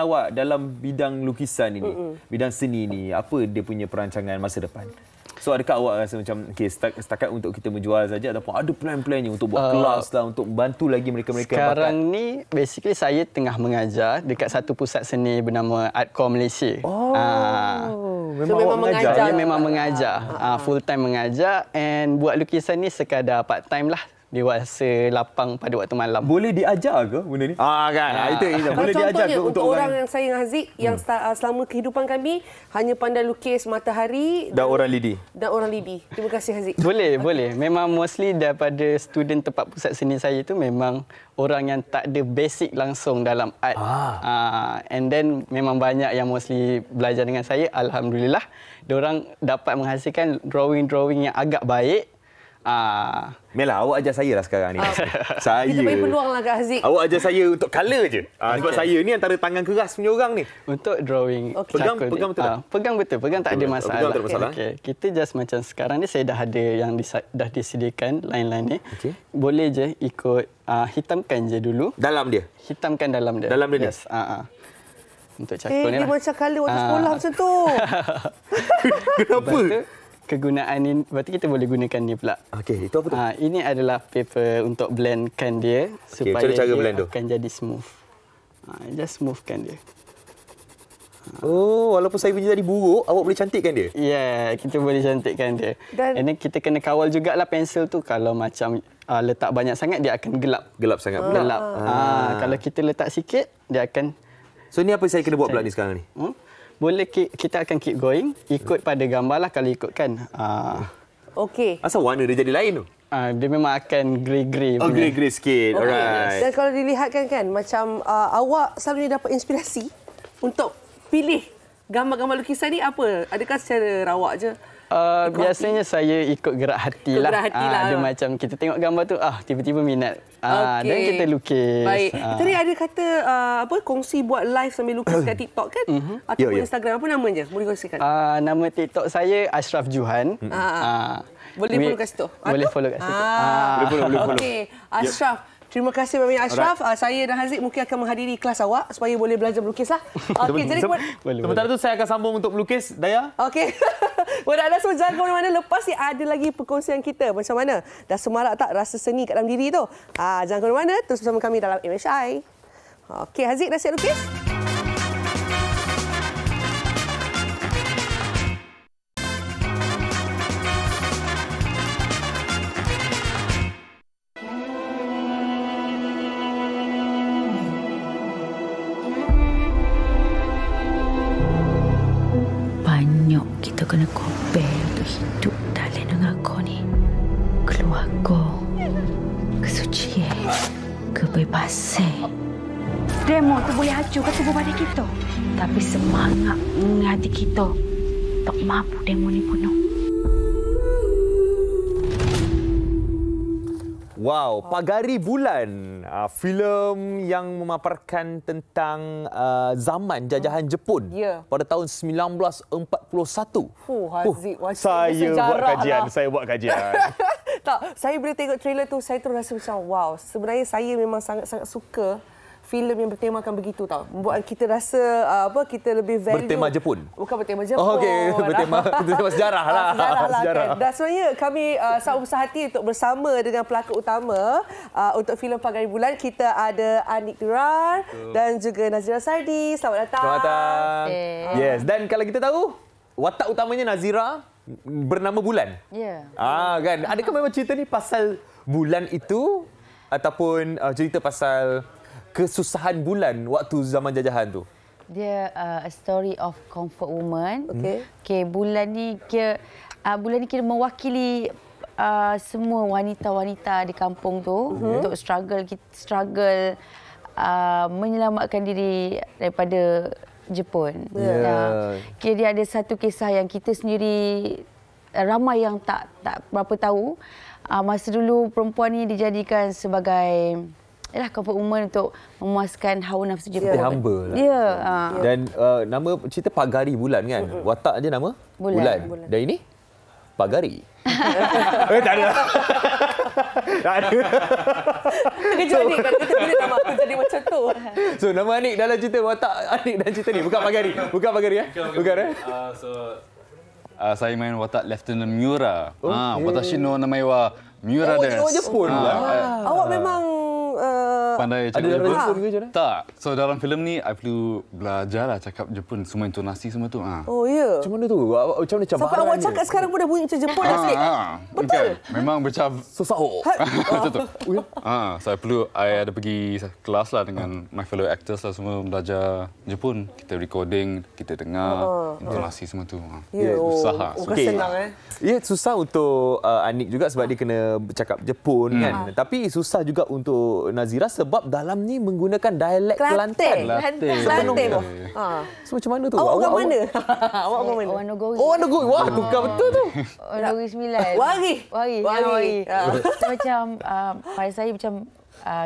awak dalam bidang lukisan ini, bidang seni ini, apa dia punya perancangan masa depan? So adakah awak rasa macam setakat untuk kita menjual saja ataupun ada plan-plannya untuk buat kelas lah untuk bantu lagi mereka-mereka yang bakat? Sekarang ni basically saya tengah mengajar dekat satu pusat seni bernama Artcore Malaysia. Memang mengajar. Saya memang mengajar. Full time mengajar and buat lukisan ni sekadar part time lah. Di masa lapang pada waktu malam. Boleh diajar ke benda ni? Kan. Itu boleh diajar ke untuk orang yang saya dengan Haziq yang selama kehidupan kami hanya pandai lukis matahari dan orang lidi. Terima kasih Haziq. Boleh. Memang mostly daripada student tempat pusat seni saya tu memang orang yang tak ada basic langsung dalam art. And then memang banyak yang mostly belajar dengan saya. Alhamdulillah, diorang dapat menghasilkan drawing-drawing yang agak baik. Mela, awak ajar saya lah sekarang ni. Saya. Kita bagi peluang lah kat Haziq. Awak ajar saya untuk colour je. Sebab saya ni antara tangan keras punya orang ni. Untuk drawing. Pegang betul tak? Pegang betul. Pegang tak ada masalah. Pegang tak ada masalah. Kita just macam sekarang ni saya dah ada yang dah disediakan line-line ni. Boleh je ikut hitamkan je dulu. Dalam dia? Hitamkan dalam dia. Dalam dia? Yes. Untuk cakul ni dia lah. macam colour waktu sekolah macam tu. Kenapa? Kegunaan ni, berarti kita boleh gunakan ni pula. Okey, itu apa tu? Ini adalah paper untuk blendkan dia supaya cara dia blend tu? akan jadi smooth. Just smoothkan dia. Oh, walaupun saya punya tadi buruk, awak boleh cantikkan dia? Ya, yeah, kita boleh cantikkan dia. Dan kita kena kawal jugalah pensel tu. Kalau macam letak banyak sangat, dia akan gelap. Gelap sangat. Gelap. Kalau kita letak sikit, dia akan... So, ni apa saya kena buat pula ni sekarang ni? Boleh, kita akan keep going. Ikut pada gambar lah kalau ikutkan. Okey. Asal warna dia jadi lain tu? Dia memang akan grey-grey. Oh, grey-grey sikit. Okay. Alright. Dan kalau dilihatkan kan, macam awak selalunya dapat inspirasi untuk pilih gambar-gambar lukisan ni apa? Adakah secara rawak je? Biasanya saya ikut gerak hati lah. Dia macam kita tengok gambar tu, tiba-tiba minat. Dan kita lukis. Baik. Tadi ada kata kongsi buat live sambil lukis kat TikTok kan? Ataupun Instagram. Apa namanya? Boleh kongsikan? Nama TikTok saya Ashraf Juhan. Boleh follow kat situ? Boleh follow kat situ. Boleh follow. Okey. Ashraf. Terima kasih banyak Ashraf. Saya dan Haziq mungkin akan menghadiri kelas awak supaya boleh belajar melukislah. Okey, jadi sementara tu saya akan sambung untuk melukis, Daya. Okey. Buat anda semua jangan ke mana-mana. Lepas ni ada lagi perkongsian kita. Macam mana? Dah semarak tak rasa seni kat dalam diri tu? Jangan ke mana-mana. Terus bersama kami dalam MHI. Okey, Haziq dah siap lukis? Kita kena compare untuk hidup dalam dengan kau ni. Keluarga, kesucian, kebebasan. Demo tu boleh hancurkan tubuh badan kita. Tapi semangat hati kita tak mampu demo ni penuh. Wow, Pagari Bulan. Filem yang memaparkan tentang zaman jajahan Jepun pada tahun 1941. Haziq, Saya buat kajian. Tak, saya bila tengok trailer tu, saya terus rasa macam wow. Sebenarnya saya memang sangat-sangat suka filem yang bertemakan begitu tau. Membuat kita rasa kita lebih value. Bertema Jepun? Bukan bertema Jepun. Oh, okey, bertema sejarah lah. Sejarah. Kan? Dan sebenarnya kami sangat besar hati untuk bersama dengan pelakon utama untuk filem Pagari Bulan. Kita ada Anik Durar dan juga Nazira Sardi. Selamat datang. Selamat datang. Yes, dan kalau kita tahu, watak utamanya Nazira bernama Bulan. Ya. Kan. Adakah memang cerita ni pasal bulan itu ataupun cerita pasal kesusahan bulan waktu zaman jajahan tu? Dia a story of comfort woman. Okey, bulan ni kira mewakili semua wanita-wanita di kampung tu untuk struggle menyelamatkan diri daripada Jepun. Kira dia ada satu kisah yang kita sendiri ramai yang tak berapa tahu. Masa dulu perempuan ni dijadikan sebagai comfort woman untuk memuaskan hawa nafsu Jepun. Hamba lah. Ya. Dan nama cerita Pagari Bulan kan? Watak dia nama? Bulan. Dan ini? Pagari. Tak ada. Tak ada. Kejap Anik, kan kita boleh nama aku jadi macam tu. So, nama Anik dalam cerita, watak Anik dalam cerita ni. Bukan Pagari. Bukan Pagari, Bukan, saya main watak Lieutenant Miura. Watashi no namae wa Miura desu. Oh, Jepun pula. Awak memang pandai cakap Jepun ke macam mana? Tak. So dalam filem ni I perlu belajarlah cakap Jepun, semua intonasi semua tu. Oh ya. Macam mana tu? Macam mana cabaran? Sampai awak cakap sekarang pun dah bunyi macam Jepun dah sikit. Betul. Memang macam susah. Macam tu. Saya perlu I ada pergi kelas lah dengan my fellow actors lah, semua belajar Jepun. Kita recording, kita dengar intonasi semua tu. Susah. Bukan senang Ya, susah untuk Anik juga sebab dia kena bercakap Jepun kan. Tapi susah juga untuk Nazira sebab dalam ni menggunakan dialek Kelantan. Kelantan. So macam mana tu? Awak orang mana? Awak orang mana? Orang Nogori. Oh, orang Nogori. Wah, tukar betul tu. Orang Nogori 9. Wari. Macam pada saya macam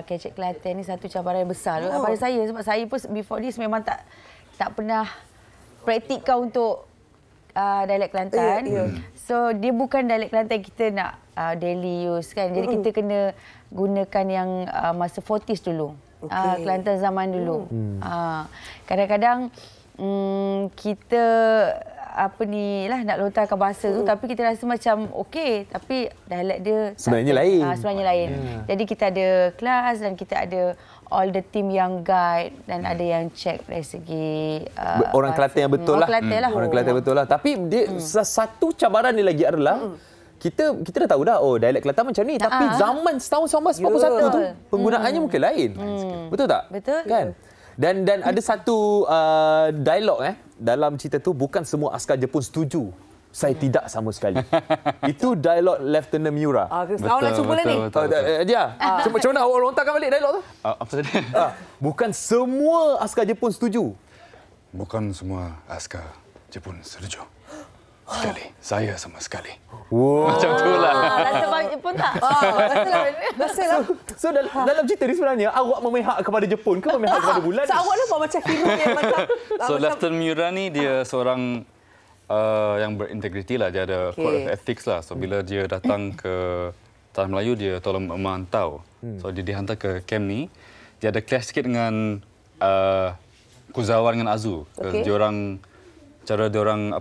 kecek Kelantan ni satu cabaran yang besar pada saya sebab saya pun before this memang tak pernah praktikkan untuk dialek Kelantan. So dia bukan dialek Kelantan kita nak daily use kan. Jadi kita kena gunakan yang masa 40s dulu. Kelantan zaman dulu. Kadang-kadang kita nak lontarkan bahasa tu tapi kita rasa macam okey tapi dialek dia sebenarnya lain. Jadi kita ada kelas dan kita ada all the team yang guide dan ada yang check dari segi orang Kelantan yang betul lah. Orang Kelantan betul lah. Tapi dia satu cabaran dia lagi adalah kita dah tahu dah dialek Kelantan macam ni, tapi zaman tahun 1941 tu penggunaannya mungkin lain. Betul tak? Betul. Kan? Dan ada satu dialog dalam cerita tu, bukan semua askar Jepun setuju. Saya tidak sama sekali. Itu dialog Lieutenant Miura. Awak nak cuba lah ni. Dia. Macam mana awak lontarkan balik dialog tu? Apa tadi? Bukan semua askar Jepun setuju. Bukan semua askar Jepun setuju. Sekali. Saya sama sekali. Macam tu lah. Rasa bang Jepun tak? Rasalah. So dalam cerita ni sebenarnya awak memihak kepada Jepun ke memihak kepada bulan? So awak nampak macam hero yang macam... So Lieutenant Miura ni dia seorang yang berintegriti lah. Dia ada code of ethics lah. So bila dia datang ke Tanah Melayu, dia tolong memantau. So dia dihantar ke camp ni. Dia ada clash sikit dengan Kuzawa dengan Azu. Cara diorang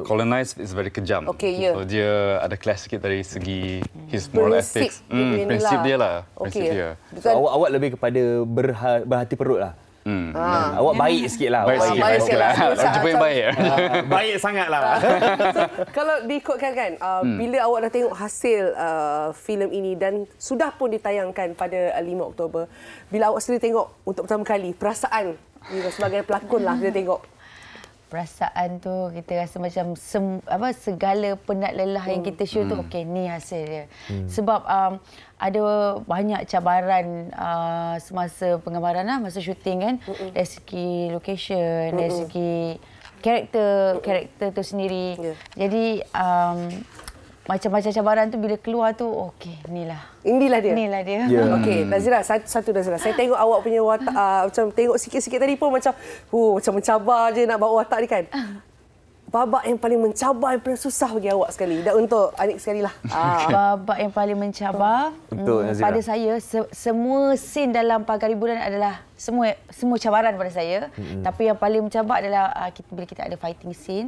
colonize is very kejam. So dia ada clash sikit dari segi his moral ethics. Prinsip dia lah. Prinsip dia. So awak lebih kepada berhati perut lah. Awak baik sikit lah. Baik sikit lah. Jepun yang baik. Baik sangat lah. So, kalau diikutkan kan, bila awak dah tengok hasil filem ini dan sudah pun ditayangkan pada 5 Oktober, bila awak sendiri tengok untuk pertama kali, perasaan sebagai pelakon lah bila tengok? Perasaan tu kita rasa macam segala penat lelah yang kita shoot tu okey, ni hasil dia. Sebab ada banyak cabaran semasa penggambaran lah, masa syuting kan, dari segi location, dari segi karakter tu sendiri. Jadi macam-macam cabaran tu bila keluar tu okey, inilah dia. Okey, Nazira, satu Nazira. Saya tengok awak punya watak, macam tengok sikit-sikit tadi pun macam mencabar je nak bawa watak ni kan. Babak yang paling mencabar, yang paling susah bagi awak sekali. Dan untuk Anik sekali lah. Babak yang paling mencabar pada saya, semua scene dalam Pagari Bulan adalah semua cabaran pada saya. Tapi yang paling mencabar adalah bila kita ada fighting scene.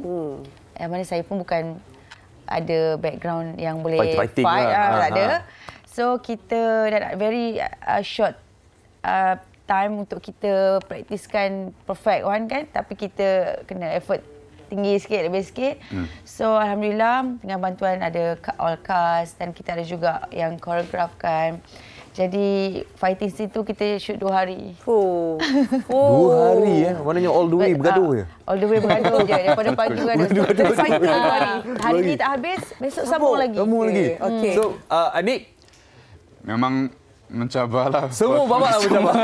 Yang mana saya pun bukan ada background yang boleh fight tak ada. So kita dah very short time untuk kita praktiskan perfect one kan, tapi kita kena effort tinggi sikit, lebih sikit. So alhamdulillah dengan bantuan ada all cast dan kita ada juga yang choreografkan. Jadi fighting scene tu kita shoot 2 hari. 2 hari Maknanya all the way bergaduh je. All the way bergaduh je daripada pagi bergaduh. Hari ni tak habis, besok sambung lagi. Okay. So Anik memang mencabar lah. Semua babak lah mencabar.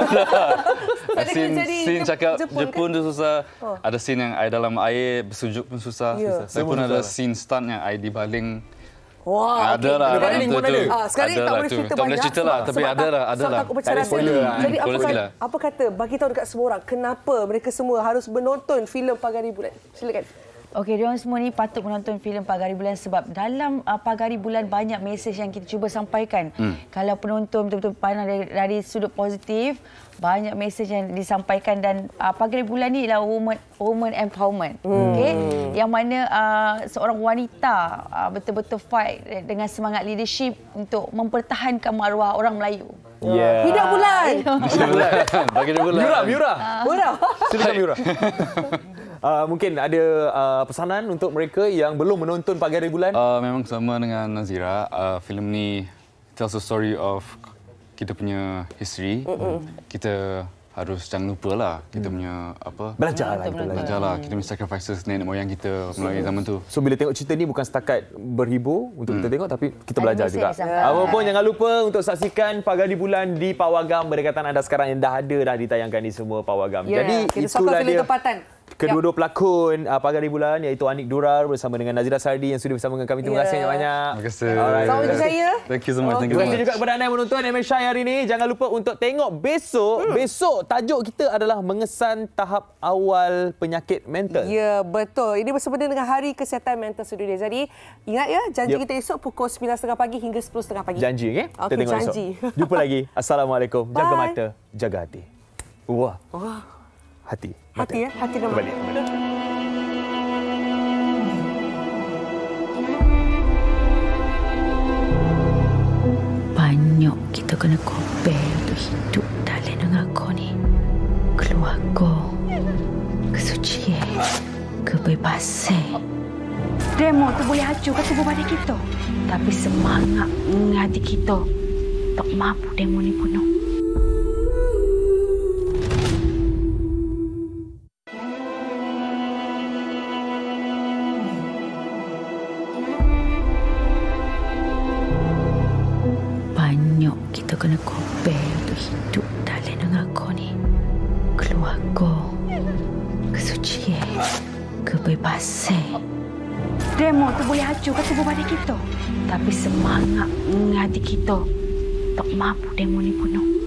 Scene cakap Jepun tu susah. Ada scene yang I dalam air bersujuk pun susah. Saya pun ada scene stunt yang I dibaling. Wah, ada lah. Sekarang tak boleh cerita banyak. Tak boleh cerita lah, tapi ada lah. Tak ada spoiler. Jadi apa kata bagi tahu dekat semua orang kenapa mereka semua harus menonton filem Pagari Bulan? Silakan. Okey, diorang semua ni patut menonton filem Pagari Bulan sebab dalam Pagari Bulan banyak mesej yang kita cuba sampaikan. Kalau penonton betul-betul pandang dari sudut positif, banyak mesej yang disampaikan dan Pagari Bulan ni ialah woman empowerment. Okey, yang mana seorang wanita betul-betul fight dengan semangat leadership untuk mempertahankan maruah orang Melayu. Hidup bulan. Pagari Bulan. Miura. Silakan Miura. Mungkin ada pesanan untuk mereka yang belum menonton Pagari Bulan? Memang sama dengan Nazira. Filem ni tells the story of kita punya history. Kita harus jangan lupa lah kita punya belajar lah kita punya sacrifices nenek moyang kita melalui zaman tu. So bila tengok cerita ni bukan setakat berhibur untuk kita tengok, tapi kita belajar juga. Apapun jangan lupa untuk saksikan Pagari Bulan di Pawagam berdekatan anda sekarang yang dah ditayangkan di semua Pawagam. Jadi itulah dia kedua-dua pelakon Pagari Bulan, iaitu Anik Durar bersama dengan Nazira Sardi yang sudah bersama dengan kami. Terima kasih banyak. Terima kasih. Selamat saya. Thank you so much. Terima kasih juga kepada anda yang menonton MSHI hari ini. Jangan lupa untuk tengok besok. Besok tajuk kita adalah mengesan tahap awal penyakit mental. Ya, betul. Ini bersempena dengan Hari Kesihatan Mental Sedunia. Jadi ingat ya, janji kita esok pukul 9.30 pagi hingga 10.30 pagi. Janji, okey? Kita tengok janji. esok. Jumpa lagi. Assalamualaikum. Jaga mata, jaga hati. Hati. Hati dan mata. Banyak kita kena compare hidup dalam dengan kau ni. Keluarga, kesucian, kebebasan. Demo tu boleh hancurkan tubuh badan kita. Tapi semangat hati kita tak mampu demo ni bunuh. Banyak kita kena kopel untuk hidup dalam dengan kau ni. Keluarga, kesucian, kebebasan. Demo tu boleh hancurkan tubuh badan kita. Tapi semangat hati kita tak mampu demo ni bunuh.